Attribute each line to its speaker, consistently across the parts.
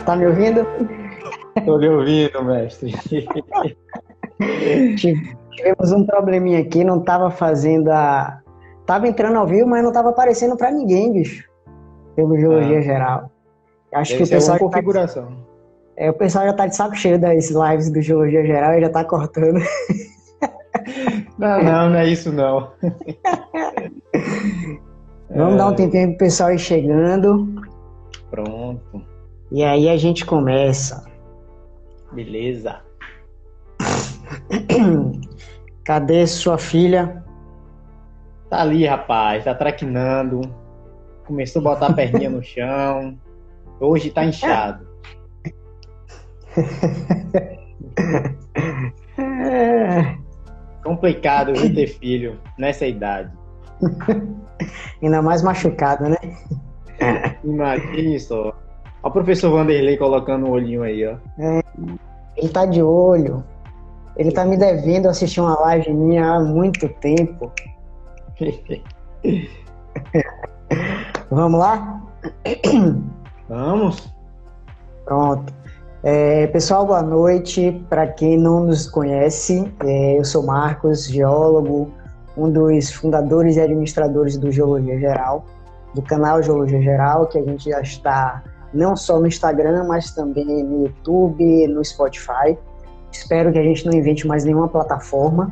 Speaker 1: Tá me ouvindo?
Speaker 2: Tô lhe ouvindo, mestre.
Speaker 1: Tivemos um probleminha aqui, não tava fazendo a. Tava entrando ao vivo, mas não tava aparecendo pra ninguém, bicho. Pelo Geologia
Speaker 2: Ah,
Speaker 1: Geral. Acho que
Speaker 2: deve ser alguma configuração.
Speaker 1: o pessoal já tá de saco cheio das lives do Geologia Geral e já tá cortando.
Speaker 2: Não, não, não é isso não.
Speaker 1: Vamos dar um
Speaker 2: É,
Speaker 1: tempinho pro pessoal ir chegando.
Speaker 2: pronto,
Speaker 1: E aí a gente começa.
Speaker 2: beleza.
Speaker 1: Cadê sua filha?
Speaker 2: Tá ali, rapaz, tá traquinando. Começou a botar a perninha no chão. Hoje tá inchado.
Speaker 1: É,
Speaker 2: Complicado, viu, ter filho nessa idade.
Speaker 1: ainda mais machucada, né?
Speaker 2: Imagine só. Ó o professor Vanderlei colocando o olhinho aí, ó.
Speaker 1: Ele tá de olho. Ele tá me devendo assistir uma live minha há muito tempo. Vamos lá?
Speaker 2: Vamos?
Speaker 1: Pronto. Pessoal, boa noite. Para quem não nos conhece, eu sou Marcos, geólogo, um dos fundadores e administradores do Geologia Geral, do canal Geologia Geral, que a gente já está não só no Instagram, mas também no YouTube, no Spotify. Espero que a gente não invente mais nenhuma plataforma,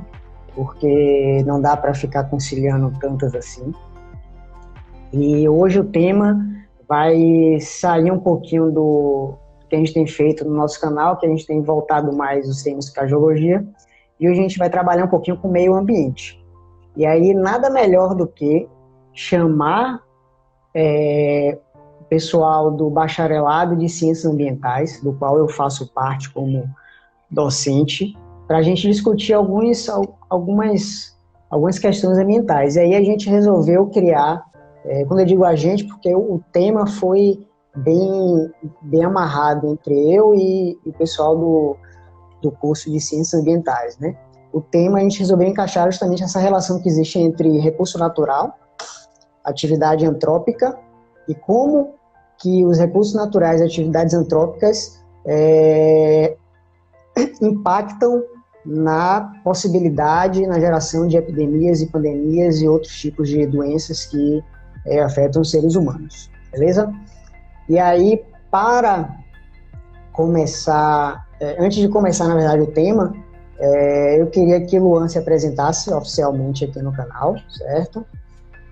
Speaker 1: porque não dá para ficar conciliando tantas assim. E hoje o tema vai sair um pouquinho do que a gente tem feito no nosso canal, que a gente tem voltado mais os temas para a geologia, e hoje a gente vai trabalhar um pouquinho com o meio ambiente. E aí nada melhor do que chamar o pessoal do bacharelado de ciências ambientais, do qual eu faço parte como docente, para a gente discutir algumas questões ambientais. E aí a gente resolveu criar, quando eu digo a gente, porque o tema foi bem amarrado entre eu e o pessoal do curso de ciências ambientais, né? O tema a gente resolveu encaixar justamente essa relação que existe entre recurso natural, atividade antrópica, e como que os recursos naturais e atividades antrópicas impactam na possibilidade, na geração de epidemias e pandemias e outros tipos de doenças que afetam os seres humanos, beleza? E aí, para começar, antes de começar, na verdade, o tema, eu queria que Luan se apresentasse oficialmente aqui no canal, certo?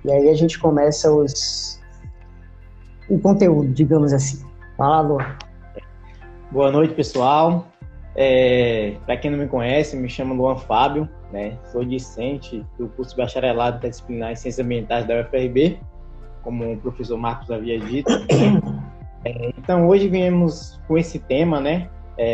Speaker 1: E aí a gente começa o conteúdo, digamos assim. Fala, Luan.
Speaker 2: Boa noite, pessoal. Para quem não me conhece, me chamo Luan Fábio, né? Sou discente do curso de bacharelado interdisciplinar em Ciências Ambientais da UFRB, como o professor Marcos havia dito. Então, hoje viemos com esse tema, né?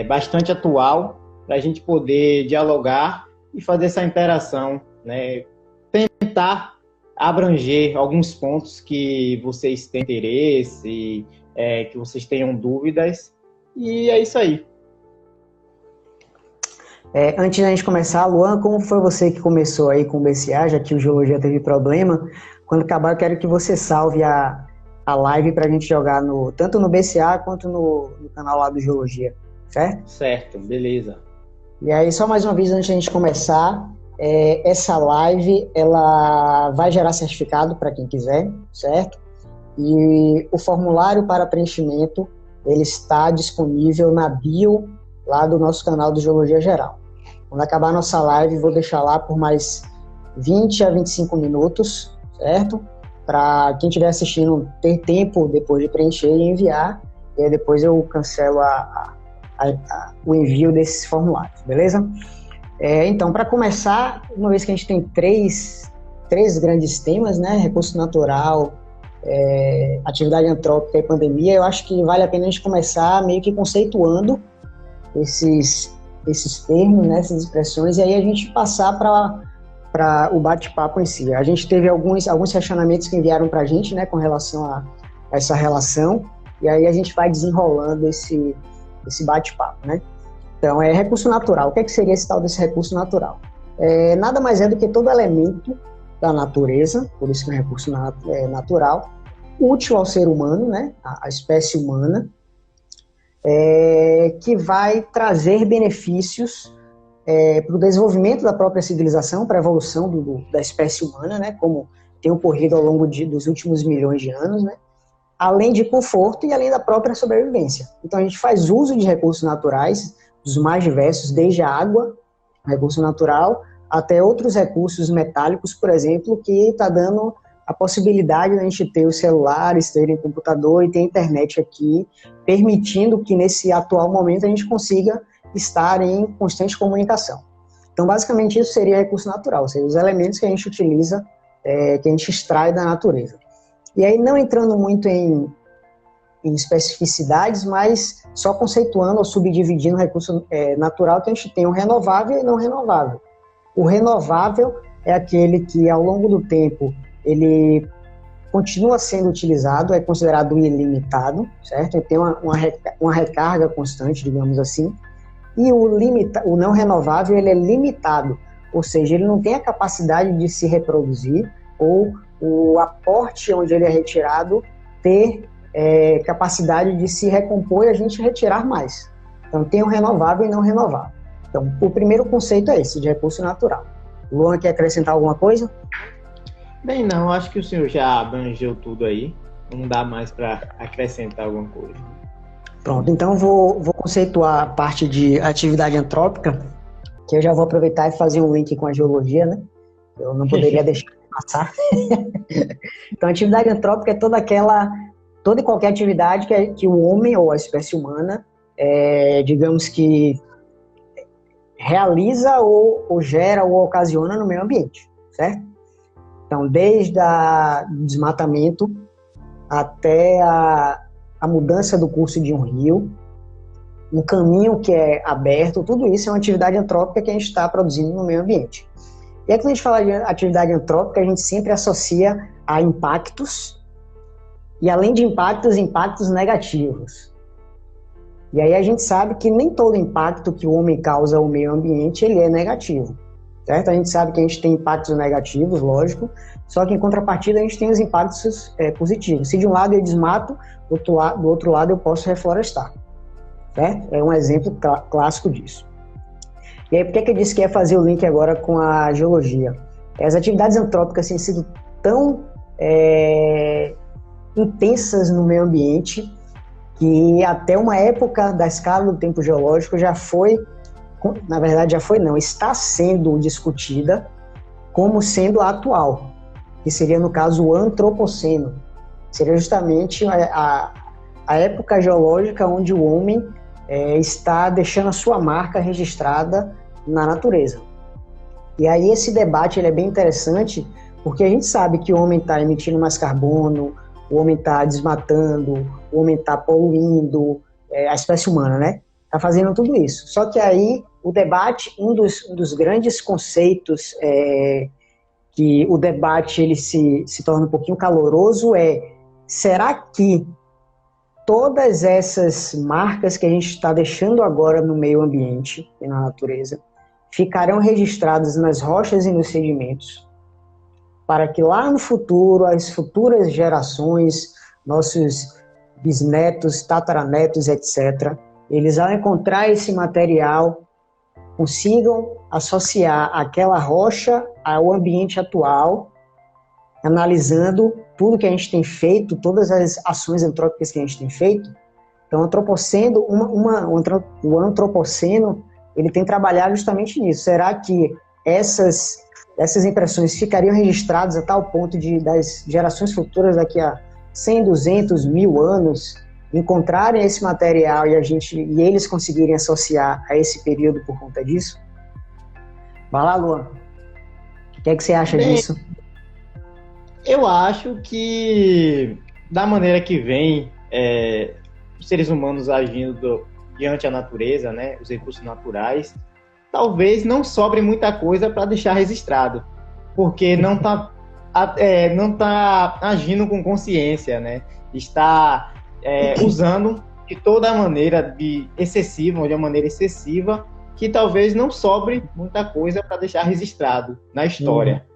Speaker 2: Bastante atual, para a gente poder dialogar e fazer essa interação, né? Tentar abranger alguns pontos que vocês têm interesse, que vocês tenham dúvidas, e é isso aí.
Speaker 1: Antes da gente começar, Luan, como foi você que começou aí com o BCA, já que o Geologia teve problema? Quando acabar, eu quero que você salve a live para a gente jogar tanto no BCA quanto no canal lá do Geologia, certo?
Speaker 2: Certo, beleza.
Speaker 1: E aí, só mais uma vez, antes da gente começar, essa live, ela vai gerar certificado para quem quiser, certo? E o formulário para preenchimento, ele está disponível na bio lá do nosso canal do Geologia Geral. Quando acabar a nossa live, vou deixar lá por mais 20 a 25 minutos, certo? Para quem estiver assistindo ter tempo depois de preencher e enviar, e aí depois eu cancelo o envio desses formulários, beleza? Então, para começar, uma vez que a gente tem três grandes temas, né? Recurso natural, atividade antrópica e pandemia, eu acho que vale a pena a gente começar meio que conceituando esses termos, né, essas expressões, e aí a gente passar para o bate-papo em si. A gente teve alguns questionamentos que enviaram para a gente, né, com relação a essa relação, e aí a gente vai desenrolando esse bate-papo, né? Então, recurso natural. O que seria esse tal desse recurso natural? Nada mais é do que todo elemento da natureza, por isso que é um recurso natural, útil ao ser humano, né, a espécie humana, que vai trazer benefícios para o desenvolvimento da própria civilização, para a evolução da espécie humana, né, como tem ocorrido ao longo dos últimos milhões de anos, né, além de conforto e além da própria sobrevivência. Então a gente faz uso de recursos naturais, dos mais diversos, desde a água, recurso natural, até outros recursos metálicos, por exemplo, que está dando a possibilidade de a gente ter os celulares, ter o computador e ter a internet aqui, permitindo que nesse atual momento a gente consiga estar em constante comunicação. Então, basicamente, isso seria recurso natural, ou seja, os elementos que a gente utiliza, que a gente extrai da natureza. E aí, não entrando muito em especificidades, mas só conceituando ou subdividindo o recurso natural, que a gente tem o renovável e não renovável. O renovável é aquele que, ao longo do tempo, ele continua sendo utilizado, é considerado ilimitado, certo? Ele tem uma recarga constante, digamos assim. E o não renovável, ele é limitado, ou seja, ele não tem a capacidade de se reproduzir, ou o aporte onde ele é retirado ter capacidade de se recompor e a gente retirar mais. Então, tem o renovável e não renovável. Então, o primeiro conceito é esse, de recurso natural. Luan, quer acrescentar alguma coisa?
Speaker 2: Bem, não, acho que o senhor já abrangeu tudo aí. Não dá mais para acrescentar alguma coisa.
Speaker 1: Pronto, então vou conceituar a parte de atividade antrópica, que eu já vou aproveitar e fazer um link com a geologia, né? Eu não poderia deixar de passar. Então, a atividade antrópica é toda e qualquer atividade que o homem ou a espécie humana, digamos que realiza ou gera ou ocasiona no meio ambiente, certo? Então, desde o desmatamento até a mudança do curso de um rio, um caminho que é aberto, tudo isso é uma atividade antrópica que a gente está produzindo no meio ambiente. E aí, quando a gente fala de atividade antrópica, a gente sempre associa a impactos, e além de impactos negativos. E aí a gente sabe que nem todo impacto que o homem causa ao meio ambiente, ele é negativo, certo? A gente sabe que a gente tem impactos negativos, lógico, só que em contrapartida a gente tem os impactos positivos. Se de um lado eu desmato, do outro lado eu posso reflorestar, certo? É um exemplo clássico disso. E aí, por que eu disse que ia fazer o link agora com a geologia? As atividades antrópicas têm sido tão intensas no meio ambiente que até uma época da escala do tempo geológico está sendo discutida como sendo a atual, que seria, no caso, o antropoceno. Seria justamente a época geológica onde o homem está deixando a sua marca registrada na natureza. E aí esse debate ele é bem interessante, porque a gente sabe que o homem está emitindo mais carbono, o homem está desmatando, o homem está poluindo, a espécie humana, né? Está fazendo tudo isso. Só que aí o debate, um dos grandes conceitos que o debate ele se torna um pouquinho caloroso será que todas essas marcas que a gente está deixando agora no meio ambiente e na natureza ficarão registradas nas rochas e nos sedimentos, para que lá no futuro, as futuras gerações, nossos bisnetos, tataranetos, etc., eles, ao encontrar esse material, consigam associar aquela rocha ao ambiente atual, analisando tudo que a gente tem feito, todas as ações antrópicas que a gente tem feito. Então, o antropoceno, ele tem trabalhado justamente nisso. Será que essas impressões ficariam registradas a tal ponto das gerações futuras daqui a 100, 200, 1000 anos encontrarem esse material e eles conseguirem associar a esse período por conta disso? Vai lá, Luan. O que você acha disso?
Speaker 2: Eu acho que, da maneira que vem os seres humanos agindo diante da natureza, né, os recursos naturais, talvez não sobre muita coisa para deixar registrado, porque não está agindo com consciência, né? Está usando de toda maneira de uma maneira excessiva, que talvez não sobre muita coisa para deixar registrado na história.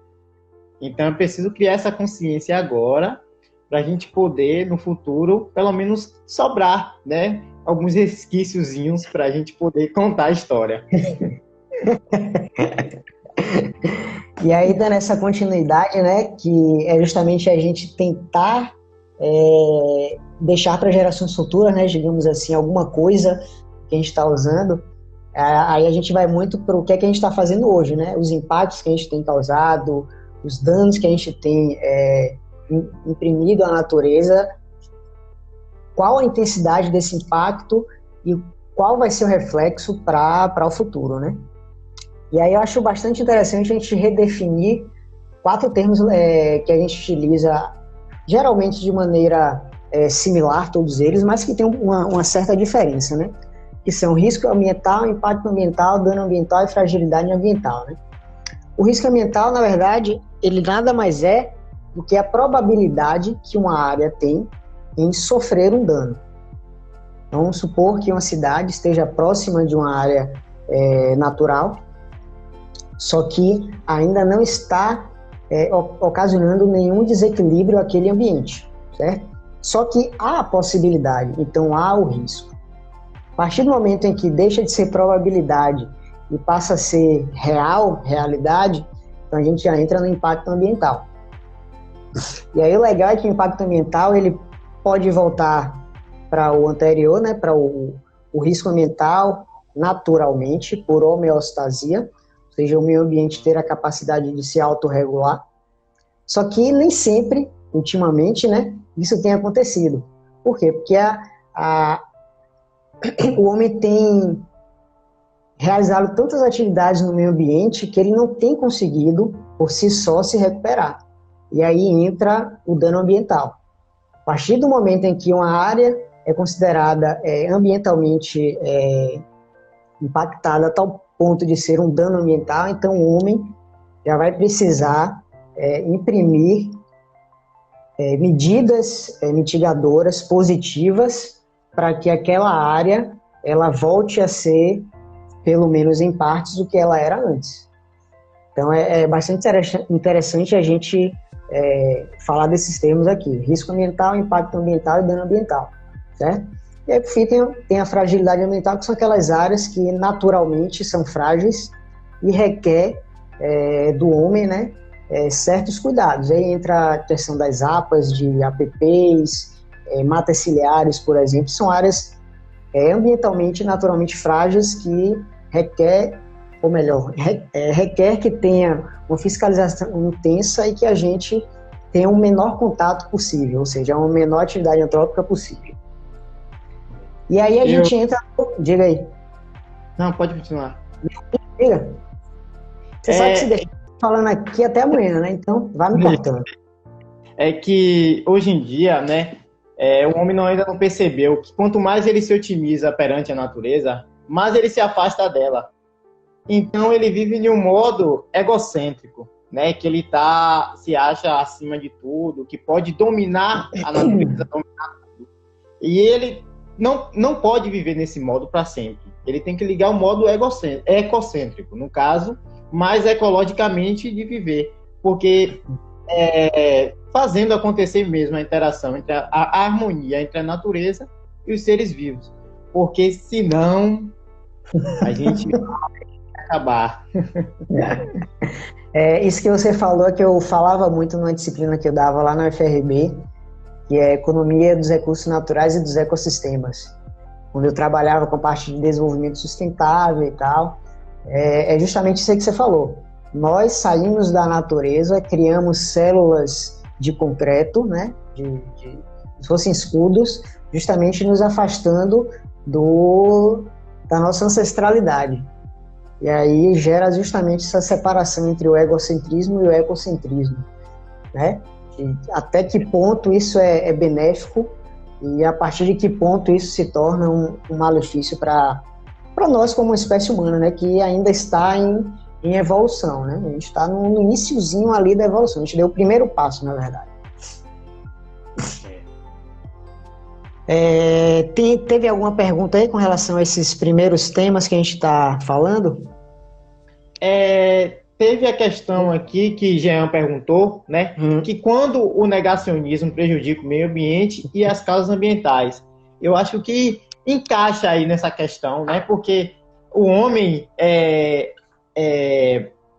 Speaker 2: Então é preciso criar essa consciência agora para a gente poder, no futuro, pelo menos sobrar, né? Alguns resquíciozinhos para a gente poder contar a história.
Speaker 1: E aí, dando essa continuidade, né, que é justamente a gente tentar deixar para gerações futuras, né, digamos assim, alguma coisa que a gente está usando, aí a gente vai muito para o que é que a gente está fazendo hoje, né, os impactos que a gente tem causado, os danos que a gente tem imprimido à natureza, qual a intensidade desse impacto e qual vai ser o reflexo para o futuro, né? E aí eu acho bastante interessante a gente redefinir 4 termos que a gente utiliza geralmente de maneira similar, todos eles, mas que tem uma certa diferença, né? Que são risco ambiental, impacto ambiental, dano ambiental e fragilidade ambiental, né? O risco ambiental, na verdade, ele nada mais é do que a probabilidade que uma área tem em sofrer um dano. Então, vamos supor que uma cidade esteja próxima de uma área natural, só que ainda não está ocasionando nenhum desequilíbrio àquele ambiente, certo? Só que há a possibilidade, então há o risco. A partir do momento em que deixa de ser probabilidade e passa a ser realidade, então a gente já entra no impacto ambiental. E aí o legal é que o impacto ambiental ele pode voltar para o anterior, né, para o risco ambiental naturalmente, por homeostasia, ou seja, o meio ambiente ter a capacidade de se autorregular. Só que nem sempre, ultimamente, né, isso tem acontecido. Por quê? Porque o homem tem realizado tantas atividades no meio ambiente que ele não tem conseguido, por si só, se recuperar. E aí entra o dano ambiental. A partir do momento em que uma área é considerada ambientalmente impactada a tal ponto de ser um dano ambiental, então o homem já vai precisar imprimir medidas mitigadoras positivas para que aquela área ela volte a ser, pelo menos em partes, o que ela era antes. Então é bastante interessante a gente falar desses termos aqui: risco ambiental, impacto ambiental e dano ambiental, certo? E aí, por fim, tem a fragilidade ambiental, que são aquelas áreas que naturalmente são frágeis e requer do homem, né, certos cuidados. Aí entra a questão das APAs, de APPs, matas ciliares, por exemplo, são áreas ambientalmente e naturalmente frágeis que requer, ou melhor, requer que tenha uma fiscalização intensa e que a gente tenha o menor contato possível, ou seja, uma menor atividade antrópica possível. E aí a gente entra... Diga aí.
Speaker 2: Não, pode continuar.
Speaker 1: Diga. Você sabe que se deixar falando aqui até amanhã, né? Então, vai me cortando.
Speaker 2: É que, hoje em dia, né, o homem ainda não percebeu que quanto mais ele se otimiza perante a natureza, mais ele se afasta dela. Então, ele vive de um modo egocêntrico, né? Que ele se acha acima de tudo, que pode dominar a natureza, dominar tudo. E ele não pode viver nesse modo para sempre. Ele tem que ligar o modo ecocêntrico, no caso, mais ecologicamente de viver, porque fazendo acontecer mesmo a interação entre a harmonia entre a natureza e os seres vivos, porque senão a gente vai acabar.
Speaker 1: Isso que você falou, que eu falava muito numa disciplina que eu dava lá na UFRB, que é Economia dos Recursos Naturais e dos Ecossistemas, onde eu trabalhava com a parte de desenvolvimento sustentável e tal. É justamente isso aí que você falou. Nós saímos da natureza, criamos células de concreto, né, se fossem escudos, justamente nos afastando da nossa ancestralidade. E aí gera justamente essa separação entre o egocentrismo e o ecocentrismo, né? E até que ponto isso é benéfico e a partir de que ponto isso se torna um malefício para nós como espécie humana, né? Que ainda está em evolução, né? A gente está no iniciozinho ali da evolução, a gente deu o primeiro passo, na verdade. Teve alguma pergunta aí com relação a esses primeiros temas que a gente está falando?
Speaker 2: teve a questão aqui que Jean perguntou, né? Que quando o negacionismo prejudica o meio ambiente e as causas ambientais. Eu acho que encaixa aí nessa questão, né? Porque o homem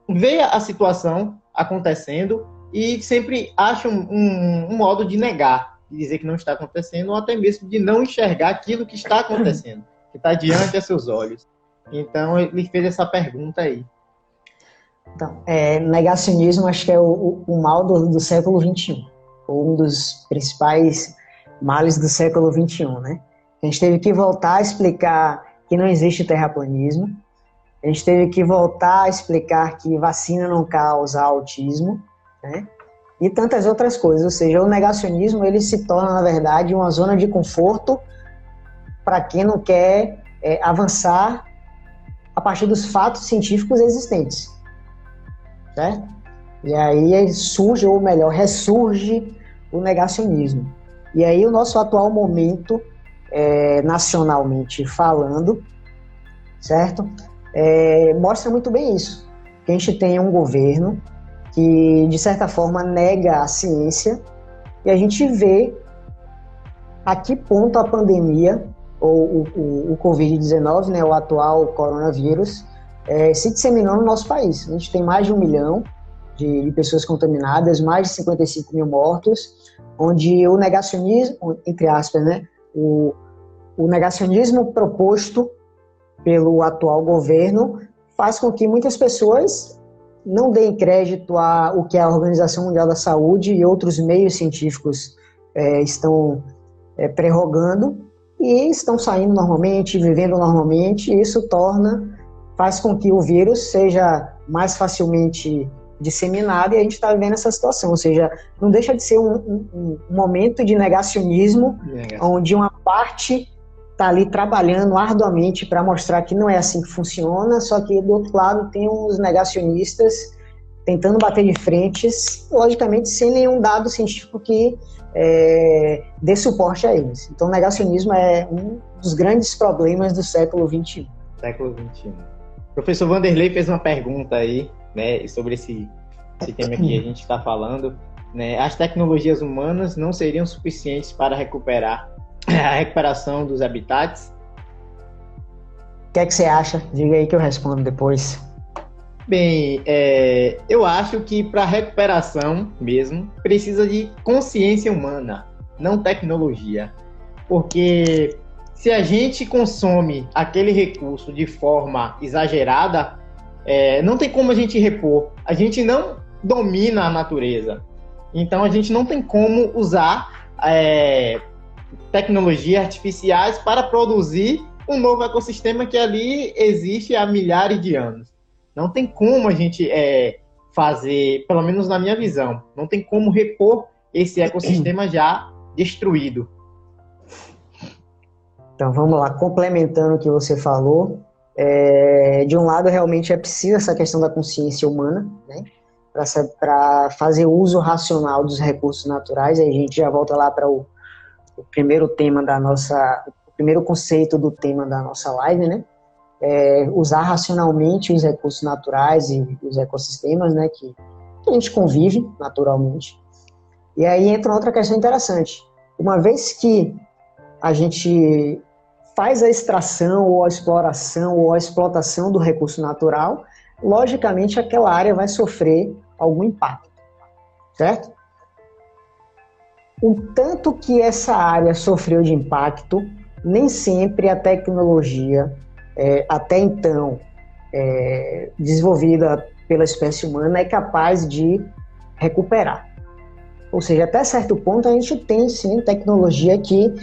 Speaker 2: vê a situação acontecendo e sempre acha um modo de negar, de dizer que não está acontecendo, ou até mesmo de não enxergar aquilo que está acontecendo, que está diante de seus olhos. Então, ele fez essa pergunta aí.
Speaker 1: Então, negacionismo acho que é o mal do século XXI, ou um dos principais males do século XXI, né? A gente teve que voltar a explicar que não existe terraplanismo, a gente teve que voltar a explicar que vacina não causa autismo, né? E tantas outras coisas. Ou seja, o negacionismo ele se torna, na verdade, uma zona de conforto para quem não quer avançar a partir dos fatos científicos existentes, certo? E aí surge, ou melhor, ressurge o negacionismo. E aí o nosso atual momento, nacionalmente falando, certo? Mostra muito bem isso. Que a gente tem um governo que, de certa forma, nega a ciência, e a gente vê a que ponto a pandemia, ou o Covid-19, né, o atual coronavírus, se disseminou no nosso país. A gente tem mais de 1 milhão de pessoas contaminadas, mais de 55 mil mortos, onde o negacionismo, entre aspas, né, o negacionismo proposto pelo atual governo faz com que muitas pessoas não deem crédito ao que a Organização Mundial da Saúde e outros meios científicos estão prerrogando, e estão saindo normalmente, vivendo normalmente, e isso faz com que o vírus seja mais facilmente disseminado, e a gente está vivendo essa situação. Ou seja, não deixa de ser um momento de negacionismo, onde uma parte está ali trabalhando arduamente para mostrar que não é assim que funciona, só que do outro lado tem uns negacionistas tentando bater de frente, logicamente sem nenhum dado científico que dê suporte a eles. Então o negacionismo é um dos grandes problemas do século XXI.
Speaker 2: Século XXI. O professor Vanderlei fez uma pergunta aí, né, sobre esse tema que a gente está falando, né? As tecnologias humanas não seriam suficientes para recuperar a recuperação dos habitats?
Speaker 1: O que é que você acha? Diga aí que eu respondo depois.
Speaker 2: Bem, eu acho que para recuperação mesmo, precisa de consciência humana, não tecnologia. Porque se a gente consome aquele recurso de forma exagerada, não tem como a gente repor. A gente não domina a natureza. Então a gente não tem como usar tecnologias artificiais para produzir um novo ecossistema que ali existe há milhares de anos. Não tem como a gente fazer, pelo menos na minha visão, não tem como repor esse ecossistema já destruído.
Speaker 1: Então vamos lá, complementando o que você falou, de um lado realmente é preciso essa questão da consciência humana, né, para fazer uso racional dos recursos naturais. Aí a gente já volta lá para o primeiro tema o primeiro conceito do tema da nossa live, né? Usar racionalmente os recursos naturais e os ecossistemas, né, que a gente convive naturalmente. E aí entra outra questão interessante. Uma vez que a gente faz a extração ou a exploração ou a explotação do recurso natural, logicamente aquela área vai sofrer algum impacto, certo? O tanto que essa área sofreu de impacto, nem sempre a tecnologia, até então, desenvolvida pela espécie humana, é capaz de recuperar. Ou seja, até certo ponto a gente tem sim tecnologia que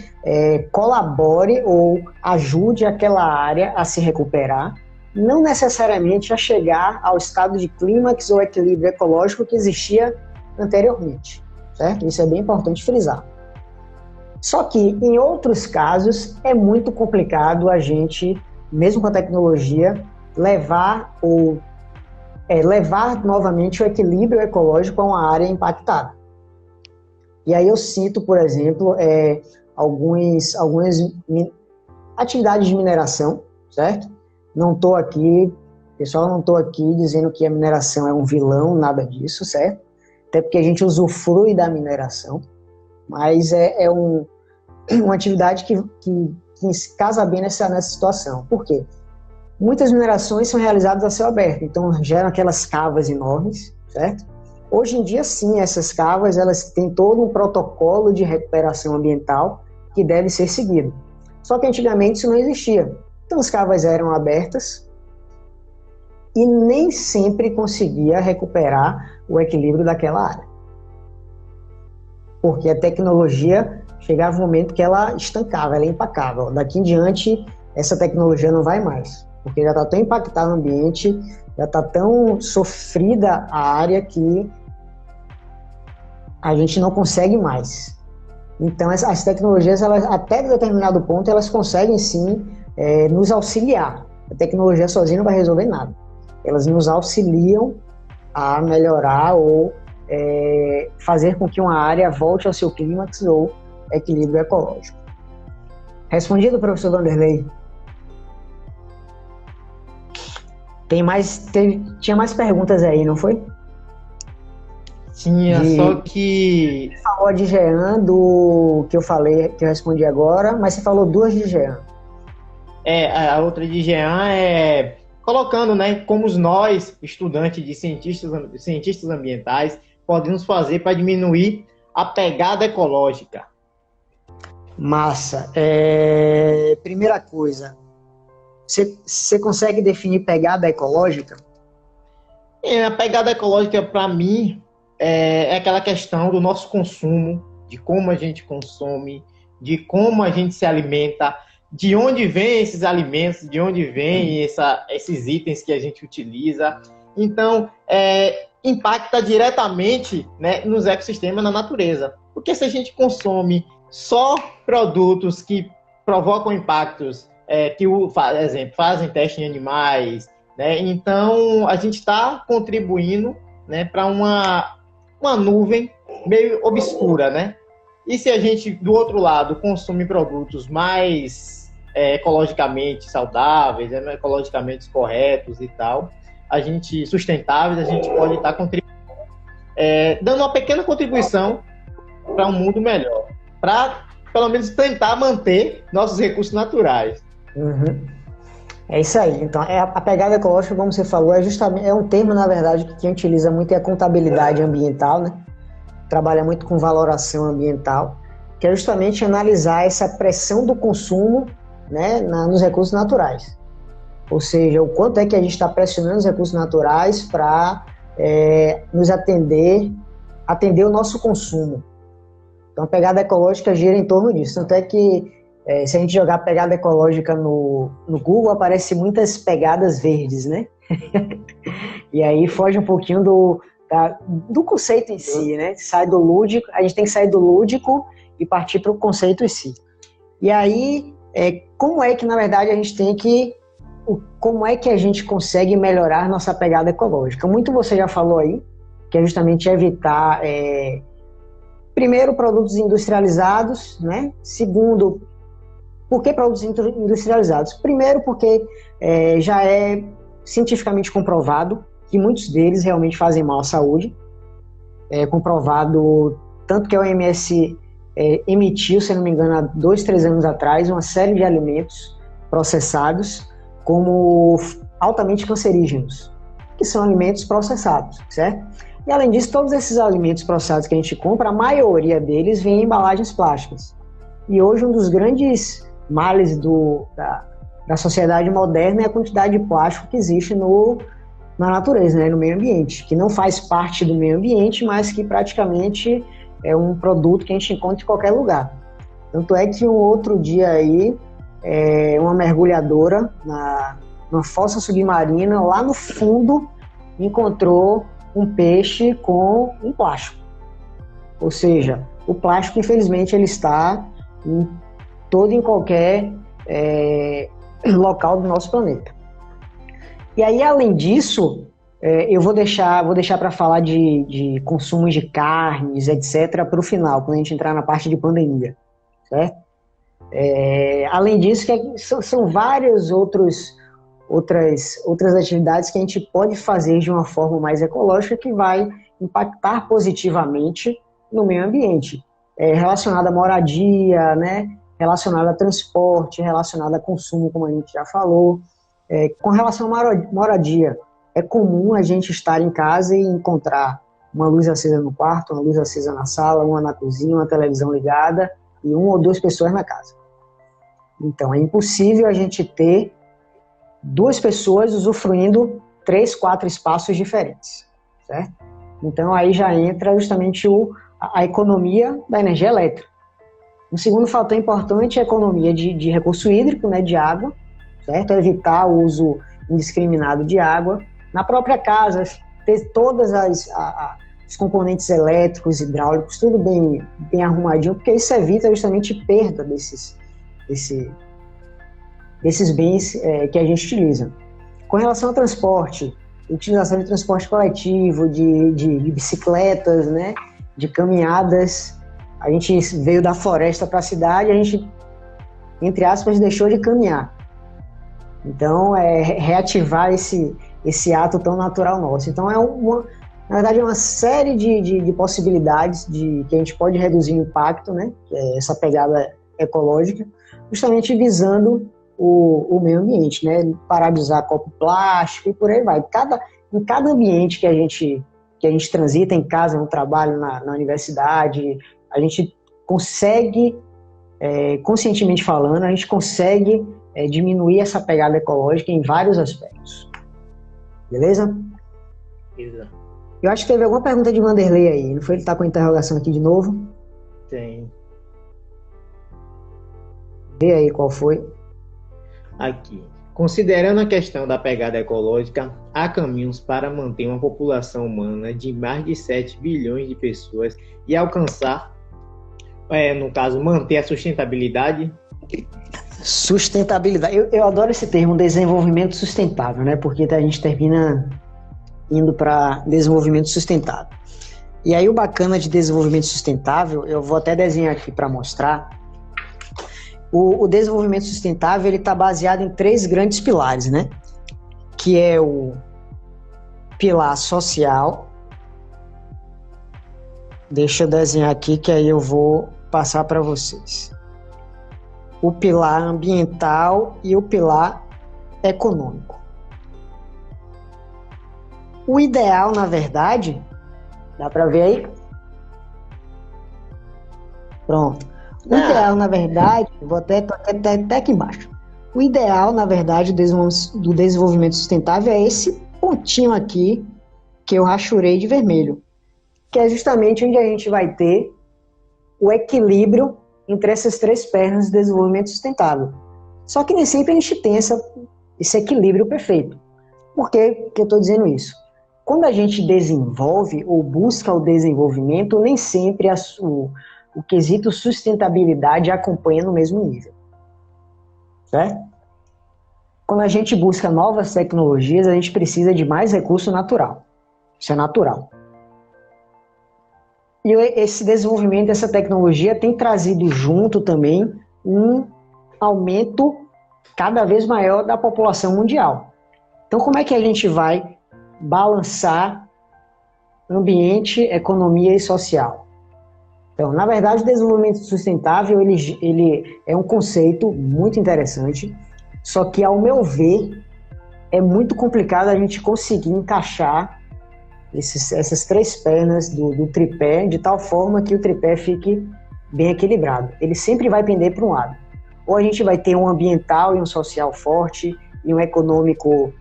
Speaker 1: colabore ou ajude aquela área a se recuperar, não necessariamente a chegar ao estado de clímax ou equilíbrio ecológico que existia anteriormente, certo? Isso é bem importante frisar. Só que, em outros casos, é muito complicado a gente, mesmo com a tecnologia, levar novamente o equilíbrio ecológico a uma área impactada. E aí eu cito, por exemplo, algumas atividades de mineração, certo? Não estou aqui Pessoal, não estou aqui dizendo que a mineração é um vilão, nada disso, certo? Até porque a gente usufrui da mineração, mas uma atividade que casa bem nessa situação. Por quê? Muitas minerações são realizadas a céu aberto, então geram aquelas cavas enormes, certo? Hoje em dia, sim, essas cavas elas têm todo um protocolo de recuperação ambiental que deve ser seguido. Só que antigamente isso não existia. Então as cavas eram abertas e nem sempre conseguia recuperar o equilíbrio daquela área. Porque a tecnologia chegava um momento que ela estancava, ela empacava. Daqui em diante, essa tecnologia não vai mais. Porque já está tão impactada no ambiente, já está tão sofrida a área que a gente não consegue mais. Então, as tecnologias, elas, até determinado ponto, elas conseguem sim nos auxiliar. A tecnologia sozinha não vai resolver nada. Elas nos auxiliam a melhorar ou fazer com que uma área volte ao seu clímax ou equilíbrio ecológico. Respondido, professor Vanderlei? Tinha mais perguntas aí, não foi?
Speaker 2: Tinha, só que...
Speaker 1: Você falou de Jean, do que eu falei, que eu respondi agora, mas você falou duas de Jean.
Speaker 2: A outra de Jean é colocando, né, como nós, estudantes de cientistas ambientais, podemos fazer para diminuir a pegada ecológica.
Speaker 1: Massa. Primeira coisa, você consegue definir pegada ecológica?
Speaker 2: A pegada ecológica, para mim, é aquela questão do nosso consumo, de como a gente consome, de como a gente se alimenta, de onde vêm esses alimentos, de onde vêm esses itens que a gente utiliza. Então, impacta diretamente, né, nos ecossistemas, na natureza. Porque se a gente consome só produtos que provocam impactos, por exemplo, fazem teste em animais, né, então a gente está contribuindo, né, para uma nuvem meio obscura, né? E se a gente, do outro lado, consome produtos mais ecologicamente saudáveis, ecologicamente corretos e tal, sustentáveis, a gente pode estar contribuindo, dando uma pequena contribuição para um mundo melhor, para pelo menos tentar manter nossos recursos naturais.
Speaker 1: Uhum. É isso aí. Então, a pegada ecológica, como você falou, é um termo, na verdade, que quem utiliza muito é a contabilidade ambiental, né? Trabalha muito com valoração ambiental, que é justamente analisar essa pressão do consumo, né, nos recursos naturais. Ou seja, o quanto é que a gente está pressionando os recursos naturais para nos atender o nosso consumo. Então, a pegada ecológica gira em torno disso. Tanto é que, se a gente jogar pegada ecológica no Google, aparece muitas pegadas verdes, né? E aí foge um pouquinho do conceito em si, né? Sai do lúdico, a gente tem que sair do lúdico e partir para o conceito em si. E aí, como é que, na verdade, como é que a gente consegue melhorar nossa pegada ecológica? Muito você já falou aí, que é justamente evitar, primeiro, produtos industrializados, né? Segundo, por que produtos industrializados? Primeiro, porque já é cientificamente comprovado que muitos deles realmente fazem mal à saúde. É comprovado, tanto que a OMS emitiu, se não me engano, há 2, 3 anos atrás, uma série de alimentos processados como altamente cancerígenos, que são alimentos processados, certo? E além disso, todos esses alimentos processados que a gente compra, a maioria deles vem em embalagens plásticas. E hoje um dos grandes males da sociedade moderna é a quantidade de plástico que existe na natureza, né, no meio ambiente, que não faz parte do meio ambiente, mas que praticamente é um produto que a gente encontra em qualquer lugar. Tanto é que um outro dia aí, uma mergulhadora numa fossa submarina, lá no fundo, encontrou um peixe com um plástico. Ou seja, o plástico, infelizmente, ele está em qualquer local do nosso planeta. E aí, além disso, eu vou deixar para falar de consumo de carnes, etc., para o final, quando a gente entrar na parte de pandemia, certo? Além disso, são vários outros outras atividades que a gente pode fazer de uma forma mais ecológica que vai impactar positivamente no meio ambiente, relacionado à moradia, né, relacionado a transporte, relacionado a consumo, como a gente já falou. Com relação à moradia, é comum a gente estar em casa e encontrar uma luz acesa no quarto, uma luz acesa na sala, uma na cozinha, uma televisão ligada e 1 ou 2 pessoas na casa. Então, é impossível a gente ter 2 pessoas usufruindo 3, 4 espaços diferentes, certo? Então, aí já entra justamente a economia da energia elétrica. Um segundo fator importante é a economia de recurso hídrico, né, de água, certo? Evitar o uso indiscriminado de água. Na própria casa, ter todas os componentes elétricos, hidráulicos, tudo bem arrumadinho, porque isso evita justamente perda desses bens que a gente utiliza. Com relação ao transporte, utilização de transporte coletivo, de bicicletas, né, de caminhadas. A gente veio da floresta para a cidade, a gente, entre aspas, deixou de caminhar. Então, reativar esse ato tão natural nosso. Então, na verdade, é uma série de possibilidades que a gente pode reduzir o impacto, né, essa pegada ecológica, justamente visando o meio ambiente, né, parar de usar copo plástico e por aí vai. Em cada ambiente que a gente transita, em casa, no trabalho, na universidade, a gente consegue, conscientemente falando, a gente consegue diminuir essa pegada ecológica em vários aspectos. Beleza?
Speaker 2: Beleza.
Speaker 1: Eu acho que teve alguma pergunta de Vanderlei aí, não foi? Ele está com a interrogação aqui de novo?
Speaker 2: Tem.
Speaker 1: Vê aí qual foi.
Speaker 2: Aqui. Considerando a questão da pegada ecológica, há caminhos para manter uma população humana de mais de 7 bilhões de pessoas e alcançar, no caso, manter a sustentabilidade?
Speaker 1: Sustentabilidade. Eu adoro esse termo, desenvolvimento sustentável, né? Porque a gente termina indo para desenvolvimento sustentável. E aí o bacana de desenvolvimento sustentável, eu vou até desenhar aqui para mostrar. O desenvolvimento sustentável ele está baseado em 3 grandes pilares, né? Que é o pilar social. Deixa eu desenhar aqui que aí eu vou passar para vocês. O pilar ambiental e o pilar econômico. O ideal, na verdade, dá para ver aí? Pronto. O ideal, na verdade, vou até aqui embaixo. O ideal, na verdade, do desenvolvimento sustentável é esse pontinho aqui que eu rachurei de vermelho, que é justamente onde a gente vai ter o equilíbrio entre essas 3 pernas de desenvolvimento sustentável. Só que nem sempre a gente tem esse equilíbrio perfeito. Por que eu estou dizendo isso? Quando a gente desenvolve ou busca o desenvolvimento, nem sempre o quesito sustentabilidade acompanha no mesmo nível. Certo? Quando a gente busca novas tecnologias, a gente precisa de mais recurso natural. Isso é natural. E esse desenvolvimento dessa tecnologia tem trazido junto também um aumento cada vez maior da população mundial. Então, como é que a gente vai balançar ambiente, economia e social? Então, na verdade, o desenvolvimento sustentável ele é um conceito muito interessante, só que, ao meu ver, é muito complicado a gente conseguir encaixar essas 3 pernas do tripé de tal forma que o tripé fique bem equilibrado. Ele sempre vai pender para um lado. Ou a gente vai ter um ambiental e um social forte e um econômico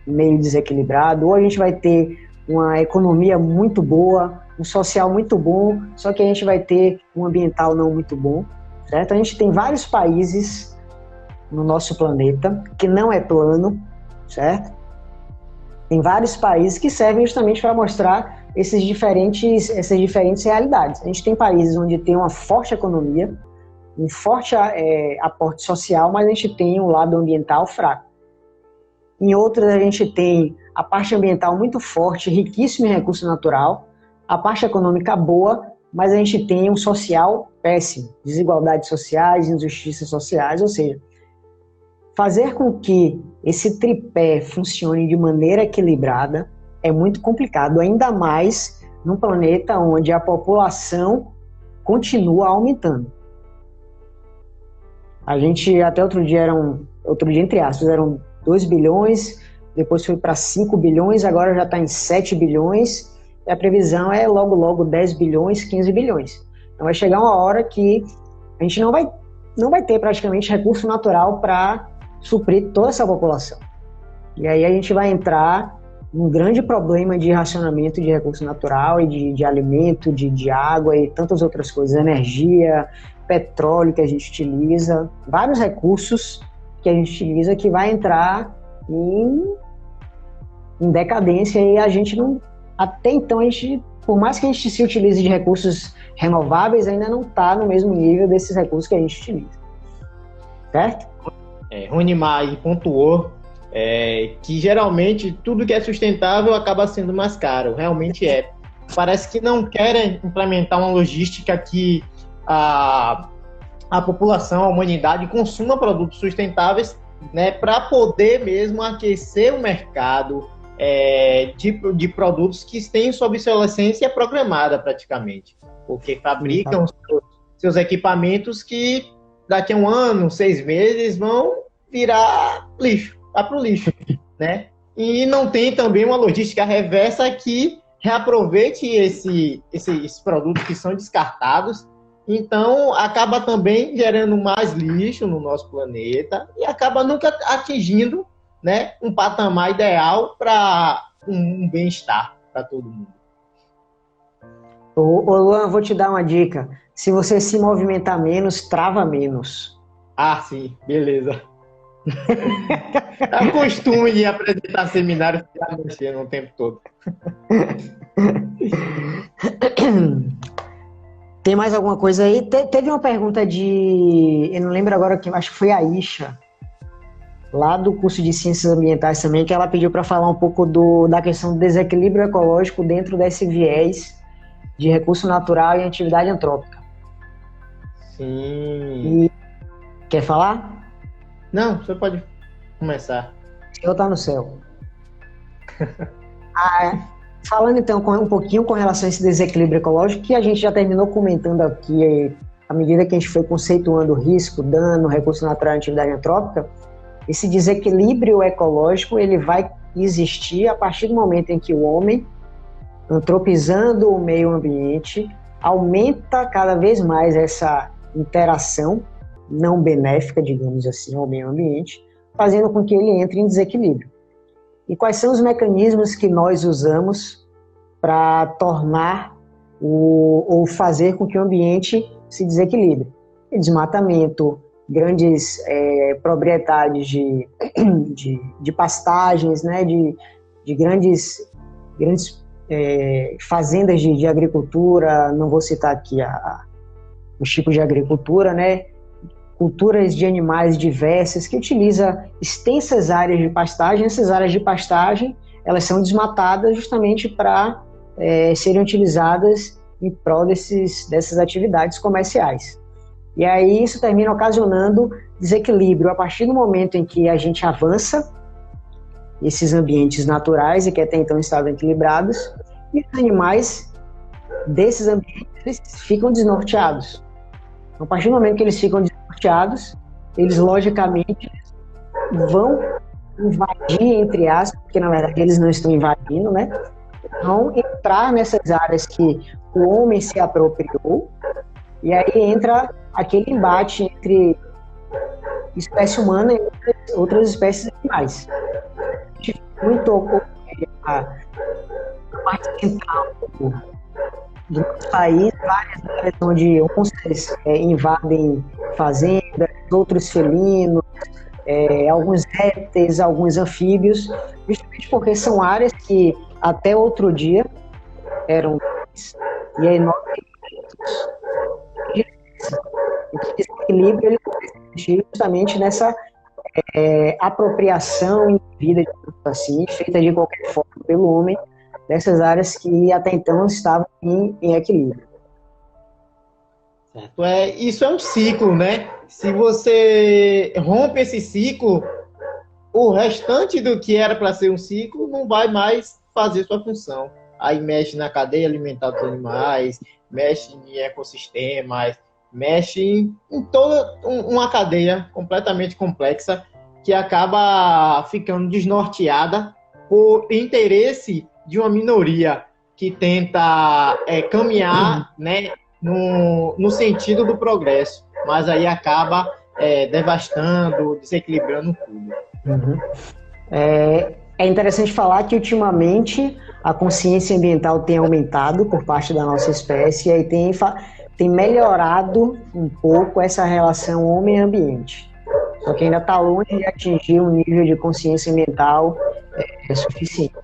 Speaker 1: meio desequilibrado, ou a gente vai ter uma economia muito boa, um social muito bom, só que a gente vai ter um ambiental não muito bom, certo? A gente tem vários países no nosso planeta que não é plano, certo? Tem vários países que servem justamente para mostrar essas diferentes realidades. A gente tem países onde tem uma forte economia, um forte aporte social, mas a gente tem um lado ambiental fraco. Em outras a gente tem a parte ambiental muito forte, riquíssima em recurso natural, a parte econômica boa, mas a gente tem um social péssimo, desigualdades sociais, injustiças sociais, ou seja, fazer com que esse tripé funcione de maneira equilibrada é muito complicado, ainda mais num planeta onde a população continua aumentando. A gente, até outro dia entre aspas, eram 2 bilhões, depois foi para 5 bilhões, agora já está em 7 bilhões, e a previsão é logo 10 bilhões, 15 bilhões. Então vai chegar uma hora que a gente não vai ter praticamente recurso natural para suprir toda essa população. E aí a gente vai entrar num grande problema de racionamento de recurso natural e de alimento, de água e tantas outras coisas, energia, petróleo que a gente utiliza, vários recursos que a gente utiliza que vai entrar em decadência e a gente não, até então por mais que a gente se utilize de recursos renováveis, ainda não está no mesmo nível desses recursos que a gente utiliza, certo?
Speaker 2: Runimar pontuou que geralmente tudo que é sustentável acaba sendo mais caro, realmente é. Parece que não querem implementar uma logística que a população, a humanidade consuma produtos sustentáveis, né, para poder mesmo aquecer o mercado de produtos que têm sua obsolescência programada praticamente, porque fabricam seus equipamentos que daqui a 1 ano, 6 meses vão virar lixo, vai para o lixo, né? E não tem também uma logística reversa que reaproveite esses produtos que são descartados. Então, acaba também gerando mais lixo no nosso planeta e acaba nunca atingindo, né, um patamar ideal para um bem-estar para todo mundo.
Speaker 1: Ô Luan, vou te dar uma dica. Se você se movimentar menos, trava menos.
Speaker 2: Ah, sim, beleza. É o costume de apresentar seminários e ficar mexendo o tempo todo.
Speaker 1: Tem mais alguma coisa aí? Teve uma pergunta eu não lembro agora, acho que foi a Isha, lá do curso de Ciências Ambientais também, que ela pediu para falar um pouco da questão do desequilíbrio ecológico dentro desse viés de recurso natural e atividade antrópica.
Speaker 2: Sim.
Speaker 1: Quer falar?
Speaker 2: Não, você pode começar.
Speaker 1: Eu tá no céu. Falando então um pouquinho com relação a esse desequilíbrio ecológico, que a gente já terminou comentando aqui, à medida que a gente foi conceituando risco, dano, recurso natural e atividade antrópica, esse desequilíbrio ecológico ele vai existir a partir do momento em que o homem, antropizando o meio ambiente, aumenta cada vez mais essa interação não benéfica, digamos assim, ao meio ambiente, fazendo com que ele entre em desequilíbrio. E quais são os mecanismos que nós usamos para tornar ou fazer com que o ambiente se desequilibre? Desmatamento, grandes propriedades de pastagens, né, de grandes fazendas de agricultura, não vou citar aqui os tipos de agricultura, né, culturas de animais diversas, que utiliza extensas áreas de pastagem. Essas áreas de pastagem, elas são desmatadas justamente para serem utilizadas em prol dessas atividades comerciais. E aí isso termina ocasionando desequilíbrio a partir do momento em que a gente avança esses ambientes naturais e que até então estavam equilibrados, e os animais desses ambientes eles ficam desnorteados. Então, a partir do momento que eles ficam desnorteados, eles logicamente vão invadir, entre aspas, porque na verdade eles não estão invadindo, né? Vão entrar nessas áreas que o homem se apropriou, e aí entra aquele embate entre espécie humana e outras espécies animais. Muito a parte central do nosso país, várias áreas onde onças invadem fazendas, outros felinos, alguns répteis, alguns anfíbios, justamente porque são áreas que até outro dia eram e aí nós esse equilíbrio ele existe justamente nessa apropriação indevida, assim, feita de qualquer forma pelo homem, dessas áreas que até então estavam em equilíbrio.
Speaker 2: Certo. Isso é um ciclo, né? se você rompe esse ciclo, o restante do que era para ser um ciclo não vai mais fazer sua função. Aí mexe na cadeia alimentar dos animais, mexe em ecossistemas, mexe em toda uma cadeia completamente complexa que acaba ficando desnorteada por interesse de uma minoria que tenta caminhar, né, no sentido do progresso, mas aí acaba devastando, desequilibrando tudo.
Speaker 1: Uhum. É interessante falar que ultimamente a consciência ambiental tem aumentado por parte da nossa espécie e aí tem melhorado um pouco essa relação homem-ambiente. Só que ainda está longe de atingir um nível de consciência ambiental suficiente.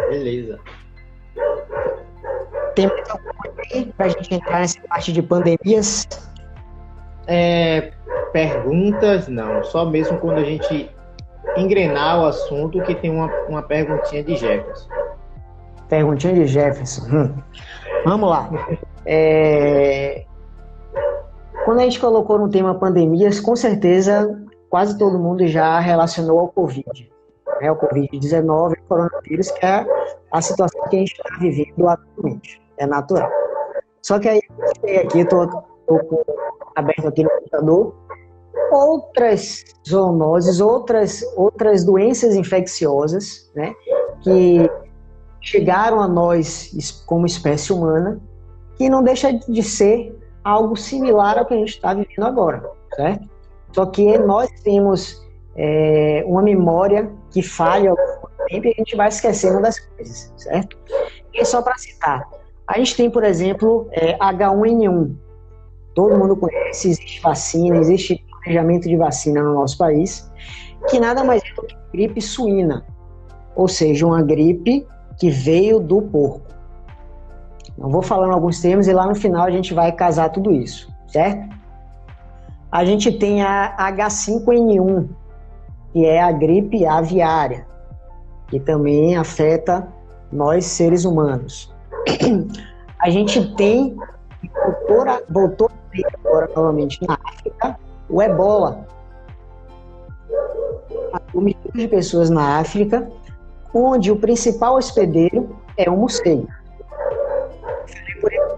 Speaker 2: Beleza.
Speaker 1: Tem mais alguma coisa aí para a gente entrar nessa parte de pandemias?
Speaker 2: Perguntas, não. Só mesmo quando a gente engrenar o assunto, que tem uma perguntinha de Jefferson.
Speaker 1: Perguntinha de Jefferson. Vamos lá. Quando a gente colocou no tema pandemias, com certeza quase todo mundo já relacionou ao Covid. O Covid-19, o coronavírus, que é a situação que a gente está vivendo atualmente. É natural. Só que aí, estou aberto aqui no computador, outras zoonoses, outras doenças infecciosas, né, que chegaram a nós como espécie humana, que não deixa de ser algo similar ao que a gente está vivendo agora, certo? Só que nós temos uma memória que falha ao longo do tempo e a gente vai esquecendo das coisas, certo? E só para citar, a gente tem, por exemplo, H1N1. Todo mundo conhece, existe vacina, existe planejamento de vacina no nosso país, que nada mais é do que gripe suína, ou seja, uma gripe que veio do porco. Eu vou falando alguns termos e lá no final a gente vai casar tudo isso, certo? A gente tem a H5N1, que é a gripe aviária, que também afeta nós seres humanos. A gente tem, voltou agora novamente na África, o ebola. Um milhão de pessoas na África, onde o principal hospedeiro é o morcego.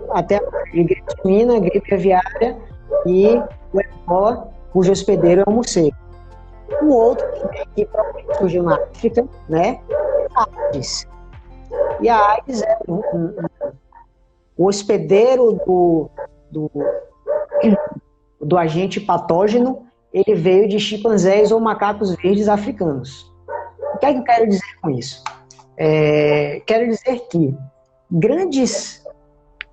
Speaker 1: Até a gripe suína, a gripe aviária e o ebola, cujo hospedeiro é o morcego. O outro que provavelmente surgiu na África, né, é a AIDS. E a AIDS é o hospedeiro do agente patógeno, ele veio de chimpanzés ou macacos verdes africanos. O que é que eu quero dizer com isso? Quero dizer que grandes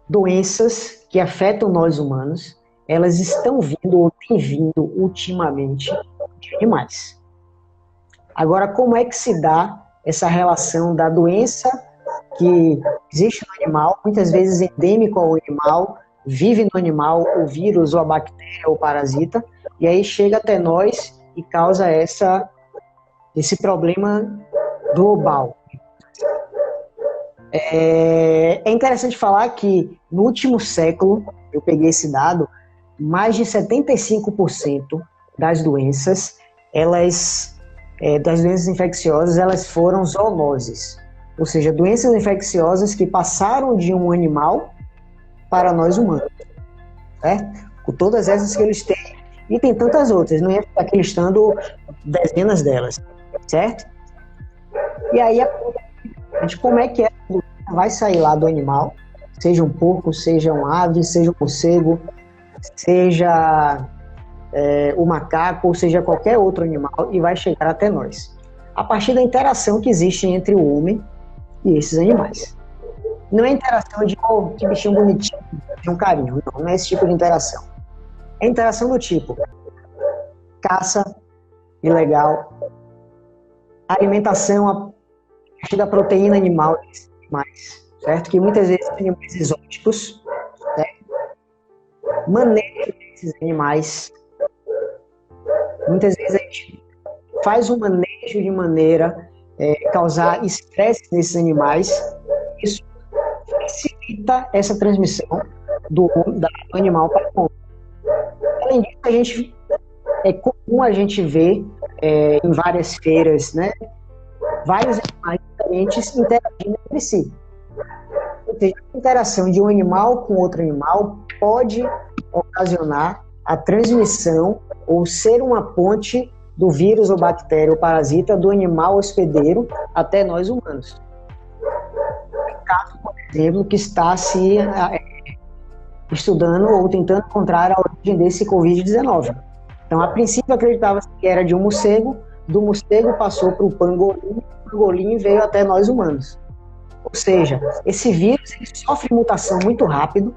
Speaker 1: doenças que afetam nós humanos, elas estão vindo ou têm vindo ultimamente de animais. Agora, como é que se dá essa relação da doença que existe no animal, muitas vezes endêmico ao animal, vive no animal, o vírus, ou a bactéria, ou o parasita, e aí chega até nós e causa esse problema global. É interessante falar que no último século, eu peguei esse dado, mais de 75% das doenças, das doenças infecciosas, elas foram zoonoses. Ou seja, doenças infecciosas que passaram de um animal para nós humanos. Certo? Com todas essas que eles têm. E tem tantas outras, não ia ficar aqui listando dezenas delas. Certo? E aí, como é que a doença vai sair lá do animal? Seja um porco, seja um ave, seja um morcego, seja o macaco, ou seja qualquer outro animal, e vai chegar até nós. A partir da interação que existe entre o homem e esses animais. Não é interação de, que bichinho bonitinho, de um carinho. Não é esse tipo de interação. É interação do tipo caça ilegal, alimentação a partir da proteína animal desses animais, certo? Que muitas vezes são animais exóticos, certo? Manejo desses animais. Muitas vezes a gente faz um manejo de maneira a causar estresse nesses animais. Isso facilita essa transmissão do animal para o homem. Além disso, é comum a gente ver em várias feiras, né, vários animais diferentes interagindo entre si. Ou seja, a interação de um animal com outro animal pode ocasionar a transmissão ou ser uma ponte do vírus ou bactéria ou parasita do animal hospedeiro até nós humanos. Caso, por exemplo, que está se estudando ou tentando encontrar a origem desse Covid-19. Então, a princípio, acreditava-se que era de um morcego, do morcego passou para o pangolim, o pangolim veio até nós humanos. Ou seja, esse vírus ele sofre mutação muito rápido,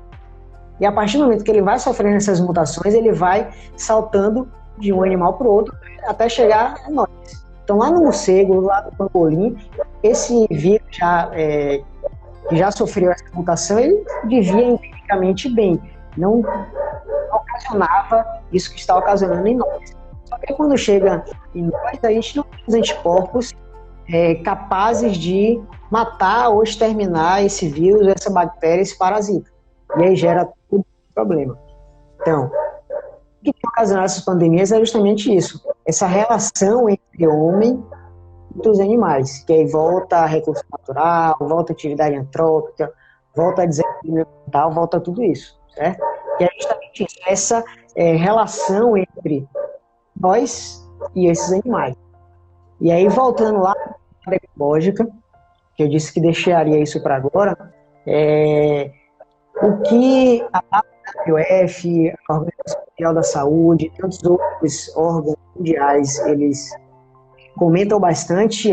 Speaker 1: e a partir do momento que ele vai sofrendo essas mutações, ele vai saltando de um animal para o outro até chegar a nós. Então, lá no morcego, lá no pangolim, esse vírus que já sofreu essa mutação, ele vivia empiricamente bem, não ocasionava isso que está ocasionando em nós. Só que quando chega em nós, a gente não tem os anticorpos capazes de matar ou exterminar esse vírus, essa bactéria, esse parasita. E aí gera todo esse problema. Então, o que tem ocasionado essas pandemias é justamente isso, essa relação entre o homem e os animais, que aí volta a recurso natural, volta a atividade antrópica, volta a desequilíbrio ambiental, volta tudo isso, certo? Que é justamente isso, essa relação entre nós e esses animais. E aí, voltando lá para a ecológica, que eu disse que deixaria isso para agora, o que a WWF, a Organização Mundial da Saúde e tantos outros órgãos mundiais, eles comentam bastante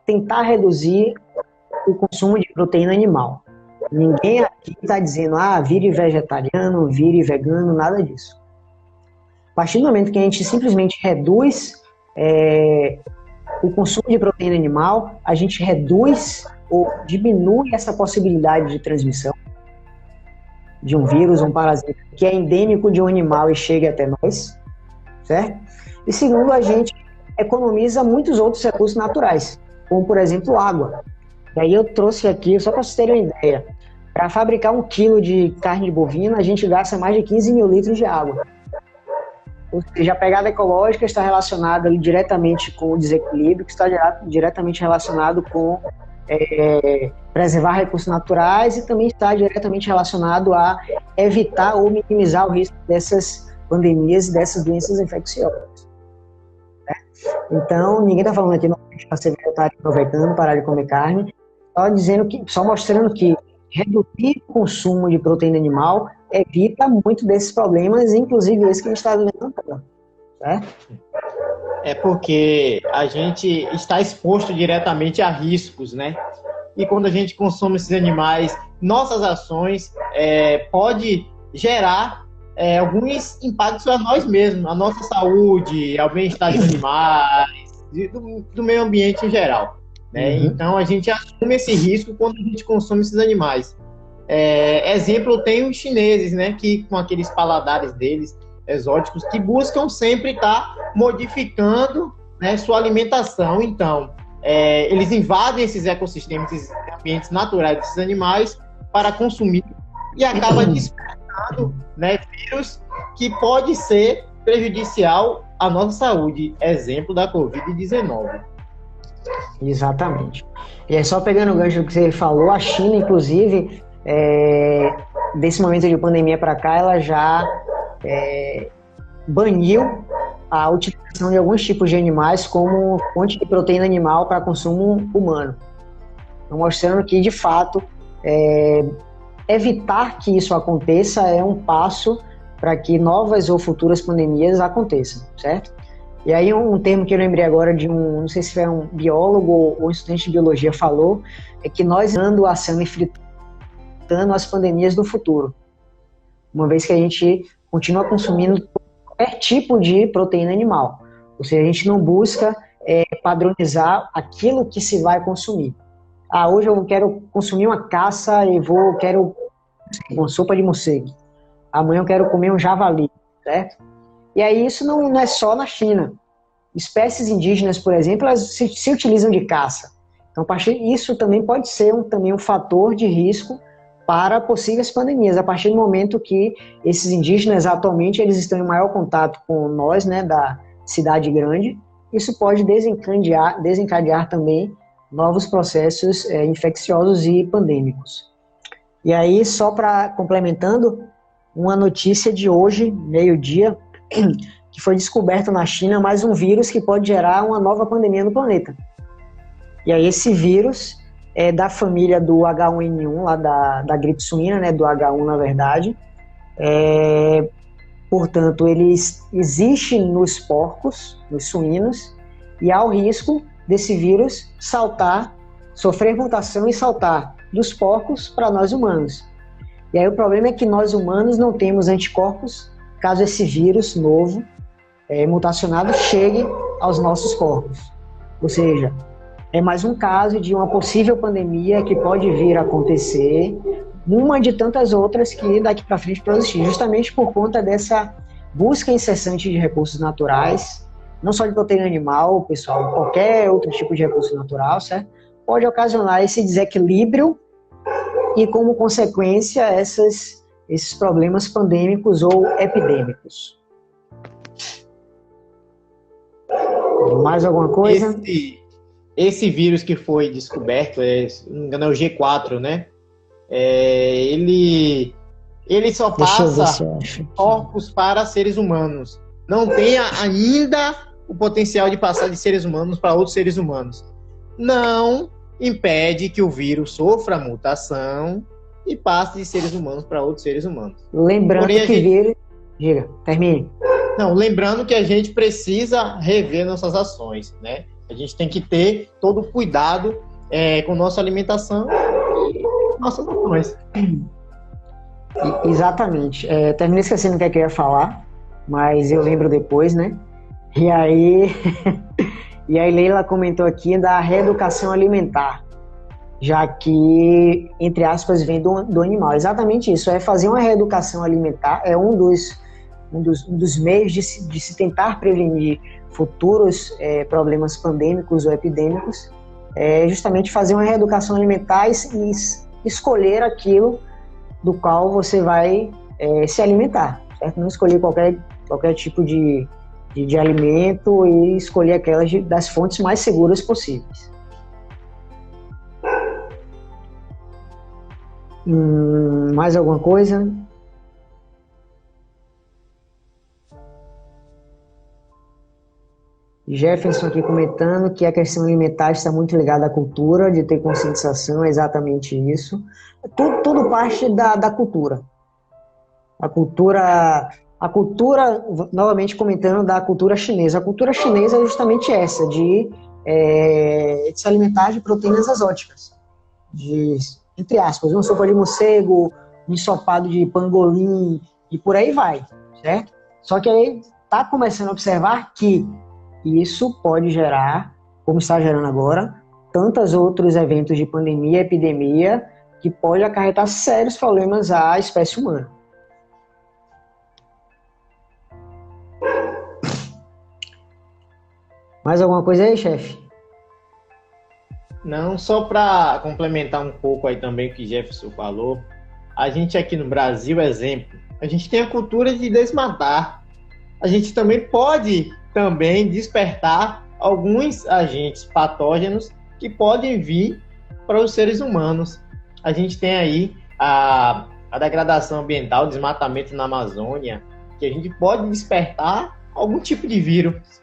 Speaker 1: tentar reduzir o consumo de proteína animal. Ninguém aqui está dizendo, vire vegetariano, vire vegano, nada disso. A partir do momento que a gente simplesmente reduz o consumo de proteína animal, a gente reduz ou diminui essa possibilidade de transmissão de um vírus, um parasita que é endêmico de um animal e chegue até nós, certo? E segundo, a gente economiza muitos outros recursos naturais, como por exemplo água. E aí eu trouxe aqui, só para vocês terem uma ideia, para fabricar 1 quilo de carne de bovina, a gente gasta mais de 15 mil litros de água. Ou seja, a pegada ecológica está relacionada diretamente com o desequilíbrio, que está diretamente relacionado com preservar recursos naturais e também está diretamente relacionado a evitar ou minimizar o risco dessas pandemias e dessas doenças infecciosas. Então, ninguém está falando aqui para ser vegetariano ou vegano, parar de comer carne, só mostrando que reduzir o consumo de proteína animal evita muito desses problemas, inclusive esse que a gente está vivendo agora. Certo?
Speaker 2: É porque a gente está exposto diretamente a riscos, né? E quando a gente consome esses animais, nossas ações pode gerar alguns impactos a nós mesmos, a nossa saúde, ao bem-estar dos animais, do meio ambiente em geral. Né? Uhum. Então, a gente assume esse risco quando a gente consome esses animais. Exemplo, tem os chineses, né, que com aqueles paladares deles, exóticos, que buscam sempre estar modificando, né, sua alimentação. Então, eles invadem esses ecossistemas, esses ambientes naturais desses animais para consumir e acaba despertando, né, vírus que pode ser prejudicial à nossa saúde. Exemplo da Covid-19.
Speaker 1: Exatamente. E é só pegando o gancho que você falou, a China, inclusive, desse momento de pandemia para cá, ela já baniu a utilização de alguns tipos de animais como fonte de proteína animal para consumo humano. Então, mostrando que, de fato, evitar que isso aconteça é um passo para que novas ou futuras pandemias aconteçam, certo? E aí um termo que eu lembrei agora de não sei se foi um biólogo ou um estudante de biologia falou, é que nós andamos assando e fritando as pandemias do futuro. Uma vez que a gente continua consumindo qualquer tipo de proteína animal. Ou seja, a gente não busca padronizar aquilo que se vai consumir. Hoje eu quero consumir uma caça e quero uma sopa de morcego. Amanhã eu quero comer um javali, certo? E aí isso não é só na China. Espécies indígenas, por exemplo, elas se utilizam de caça. Então, isso também pode ser um fator de risco para possíveis pandemias, a partir do momento que esses indígenas, atualmente, eles estão em maior contato com nós, né, da cidade grande. Isso pode desencadear também novos processos infecciosos e pandêmicos. E aí, só para complementando, uma notícia de hoje, meio-dia, que foi descoberto na China mais um vírus que pode gerar uma nova pandemia no planeta. E aí esse vírus é da família do H1N1, lá da gripe suína, né, do H1 na verdade. Portanto, ele existe nos porcos, nos suínos, e há o risco desse vírus sofrer mutação e saltar dos porcos para nós humanos. E aí o problema é que nós humanos não temos anticorpos caso esse vírus novo, mutacionado, chegue aos nossos corpos. Ou seja, é mais um caso de uma possível pandemia que pode vir a acontecer, uma de tantas outras que daqui para frente pode existir, justamente por conta dessa busca incessante de recursos naturais, não só de proteína animal, pessoal, qualquer outro tipo de recurso natural, certo? Pode ocasionar esse desequilíbrio e, como consequência, esses problemas pandêmicos ou epidêmicos. Mais alguma coisa?
Speaker 2: Esse vírus que foi descoberto, se não me engano, é o G4, né? Ele só passa corpos para seres humanos. Não tem ainda o potencial de passar de seres humanos para outros seres humanos. Não impede que o vírus sofra mutação e passe de seres humanos para outros seres humanos.
Speaker 1: Lembrando vírus... Diga, termine.
Speaker 2: Não, lembrando que a gente precisa rever nossas ações, né? A gente tem que ter todo o cuidado com nossa alimentação e nossas ações.
Speaker 1: Exatamente. Terminei esquecendo o que eu ia falar, mas eu lembro depois, né? E aí Leila comentou aqui da reeducação alimentar, já que, entre aspas, vem do animal. Exatamente isso, fazer uma reeducação alimentar é um dos meios de se tentar prevenir futuros problemas pandêmicos ou epidêmicos, justamente fazer uma reeducação alimentar e escolher aquilo do qual você vai se alimentar, certo? Não escolher qualquer tipo de alimento e escolher aquelas das fontes mais seguras possíveis. Mais alguma coisa? Jefferson aqui comentando que a questão alimentar está muito ligada à cultura, de ter conscientização, é exatamente isso. Tudo parte da cultura. A cultura, novamente comentando da cultura chinesa. A cultura chinesa é justamente essa, de se alimentar de proteínas exóticas. Entre aspas, uma sopa de morcego, um ensopado de pangolim, e por aí vai, certo? Só que aí está começando a observar que isso pode gerar, como está gerando agora, tantos outros eventos de pandemia, epidemia, que pode acarretar sérios problemas à espécie humana. Mais alguma coisa aí, chefe?
Speaker 2: Não, só para complementar um pouco aí também o que Jefferson falou, a gente aqui no Brasil, exemplo, a gente tem a cultura de desmatar. A gente também pode despertar alguns agentes patógenos que podem vir para os seres humanos. A gente tem aí a degradação ambiental, o desmatamento na Amazônia, que a gente pode despertar algum tipo de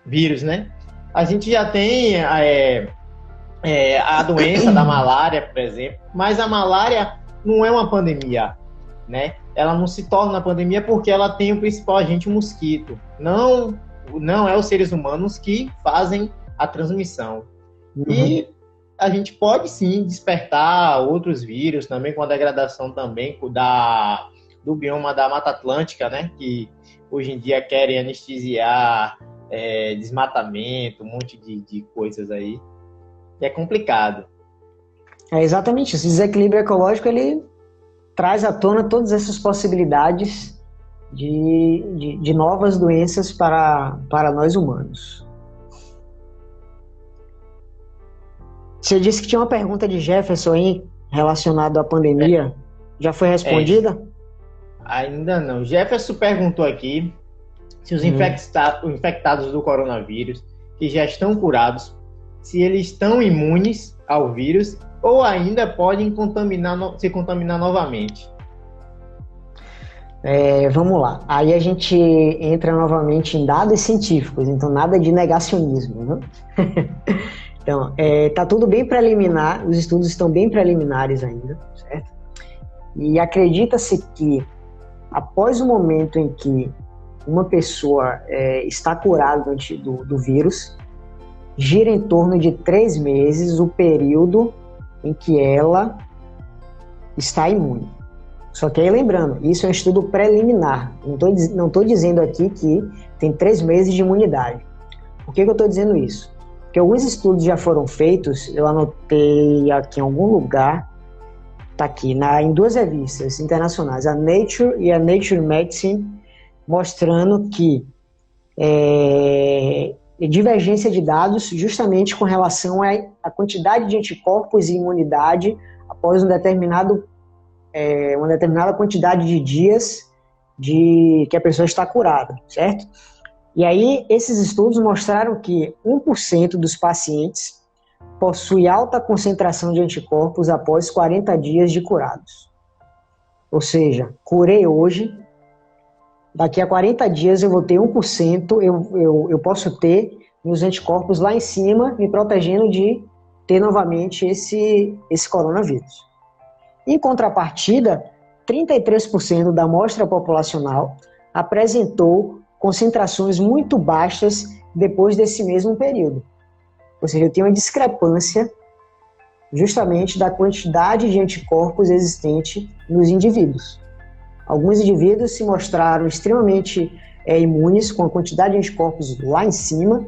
Speaker 2: vírus, né? A gente já tem a doença da malária, por exemplo, mas a malária não é uma pandemia, né? Ela não se torna pandemia porque ela tem o principal agente, o mosquito. Não é os seres humanos que fazem a transmissão. Uhum. E a gente pode sim despertar outros vírus também com a degradação também do bioma da Mata Atlântica, né? Que hoje em dia querem anestesiar desmatamento, um monte de coisas aí. E é complicado.
Speaker 1: É exatamente isso. O desequilíbrio ecológico, ele traz à tona todas essas possibilidades de novas doenças para nós humanos. Você disse que tinha uma pergunta de Jefferson aí relacionada à pandemia. Já foi respondida?
Speaker 2: Ainda não. Jefferson perguntou aqui se os infectados do coronavírus, que já estão curados, se eles estão imunes ao vírus ou ainda podem se contaminar novamente.
Speaker 1: Vamos lá. Aí a gente entra novamente em dados científicos, então nada de negacionismo, né? Então, tá tudo bem preliminar, os estudos estão bem preliminares ainda, certo? E acredita-se que após o momento em que uma pessoa está curada do vírus, gira em torno de 3 meses o período em que ela está imune. Só que aí lembrando, isso é um estudo preliminar. Não estou dizendo aqui que tem 3 meses de imunidade. Por que eu estou dizendo isso? Porque alguns estudos já foram feitos, eu anotei aqui em algum lugar, está aqui, em 2 revistas internacionais, a Nature e a Nature Medicine, mostrando que divergência de dados justamente com relação à quantidade de anticorpos e imunidade após uma determinada quantidade de dias que a pessoa está curada, certo? E aí, esses estudos mostraram que 1% dos pacientes possui alta concentração de anticorpos após 40 dias de curados. Ou seja, curei hoje, daqui a 40 dias eu vou ter 1%, eu posso ter meus anticorpos lá em cima, me protegendo de ter novamente esse coronavírus. Em contrapartida, 33% da amostra populacional apresentou concentrações muito baixas depois desse mesmo período. Ou seja, eu tenho uma discrepância justamente da quantidade de anticorpos existente nos indivíduos. Alguns indivíduos se mostraram extremamente imunes, com a quantidade de anticorpos lá em cima,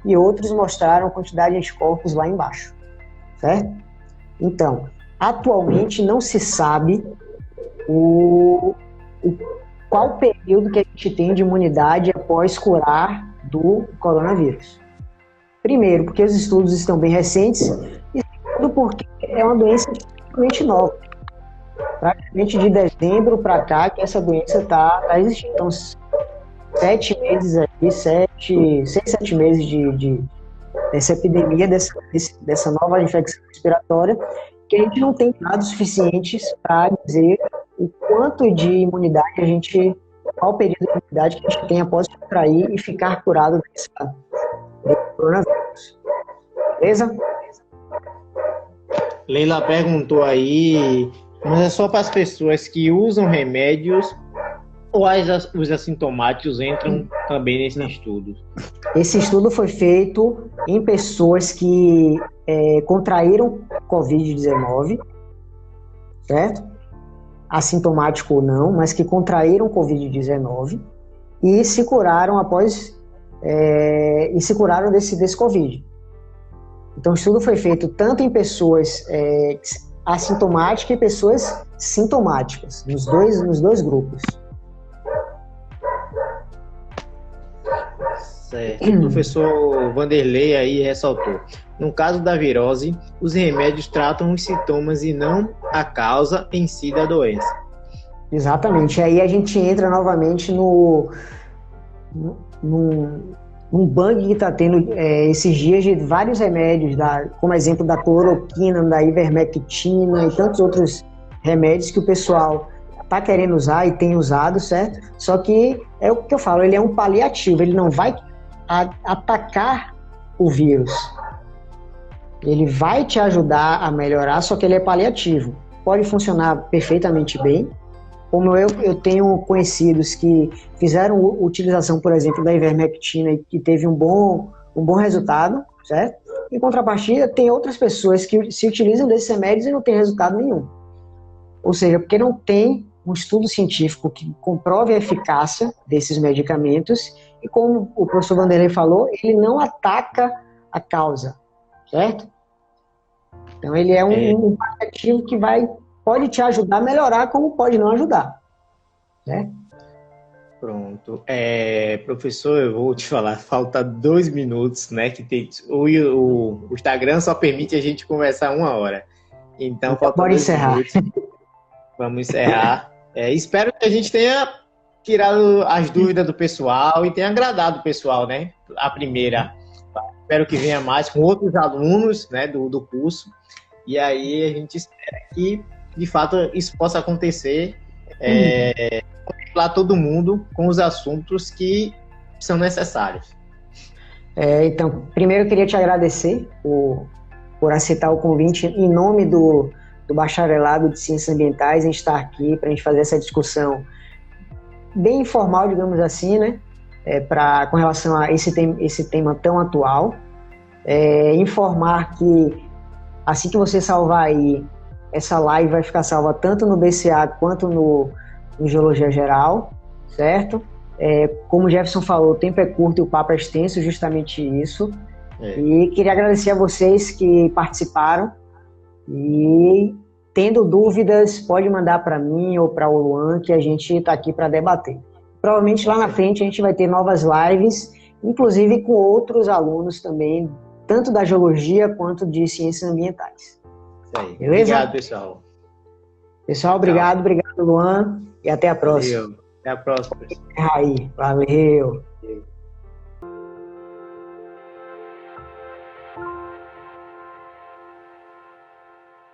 Speaker 1: e outros mostraram a quantidade de anticorpos lá embaixo, certo? Então, atualmente não se sabe qual período que a gente tem de imunidade após curar do coronavírus. Primeiro, porque os estudos estão bem recentes, e segundo, porque é uma doença extremamente nova. Praticamente de dezembro para cá que essa doença está existindo. Então, 7 meses aí, 6, 7 meses dessa epidemia, dessa nova infecção respiratória, que a gente não tem dados suficientes para dizer o quanto de imunidade qual o período de imunidade que a gente tem após contrair e ficar curado desse coronavírus. Beleza?
Speaker 2: Leila perguntou aí, mas é só para as pessoas que usam remédios ou os assintomáticos entram também nesse estudo?
Speaker 1: Esse estudo foi feito em pessoas que contraíram Covid-19, certo? Assintomático ou não, mas que contraíram Covid-19 e se curaram desse Covid. Então, o estudo foi feito tanto em pessoas assintomáticas e pessoas sintomáticas, nos dois grupos.
Speaker 2: Certo. O professor Vanderlei aí ressaltou. No caso da virose, os remédios tratam os sintomas e não a causa em si da doença.
Speaker 1: Exatamente. Aí a gente entra novamente num bang que está tendo esses dias de vários remédios, como exemplo da cloroquina, da ivermectina e tantos outros remédios que o pessoal está querendo usar e tem usado, certo? Só que é o que eu falo, ele é um paliativo, ele não vai atacar o vírus. Ele vai te ajudar a melhorar, só que ele é paliativo. Pode funcionar perfeitamente bem, como eu tenho conhecidos que fizeram utilização, por exemplo, da ivermectina e que teve um bom resultado, certo? Em contrapartida, tem outras pessoas que se utilizam desses remédios e não tem resultado nenhum. Ou seja, porque não tem um estudo científico que comprove a eficácia desses medicamentos e, como o professor Vanderlei falou, ele não ataca a causa, certo? Então, ele é um paliativo que pode te ajudar a melhorar, como pode não ajudar, né?
Speaker 2: Pronto. Professor, eu vou te falar, falta 2 minutos, né? Que o Instagram só permite a gente conversar 1 hora. Então falta
Speaker 1: pode
Speaker 2: 2
Speaker 1: encerrar.
Speaker 2: minutos. Vamos encerrar. Espero que a gente tenha tirado as dúvidas do pessoal e tenha agradado o pessoal, né? A primeira. Espero que venha mais com outros alunos, né, do curso. E aí a gente espera que, de fato, isso possa acontecer. Contemplar todo mundo com os assuntos que são necessários.
Speaker 1: Então, primeiro eu queria te agradecer por aceitar o convite em nome do Bacharelado de Ciências Ambientais. A gente está aqui para a gente fazer essa discussão bem informal, digamos assim, né? Com relação a esse tema tão atual. Informar que assim que você salvar aí, essa live vai ficar salva tanto no BCA quanto no Geologia Geral, certo? Como o Jefferson falou, o tempo é curto e o papo é extenso, justamente isso. E queria agradecer a vocês que participaram. E tendo dúvidas, pode mandar para mim ou para o Luan, que a gente está aqui para debater. Provavelmente lá na frente a gente vai ter novas lives, inclusive com outros alunos também, tanto da geologia quanto de ciências ambientais.
Speaker 2: Isso aí.
Speaker 1: Beleza?
Speaker 2: Obrigado, pessoal.
Speaker 1: Pessoal, obrigado, Luan, e até a próxima.
Speaker 2: Valeu. Até a próxima, pessoal.
Speaker 1: Aí, valeu.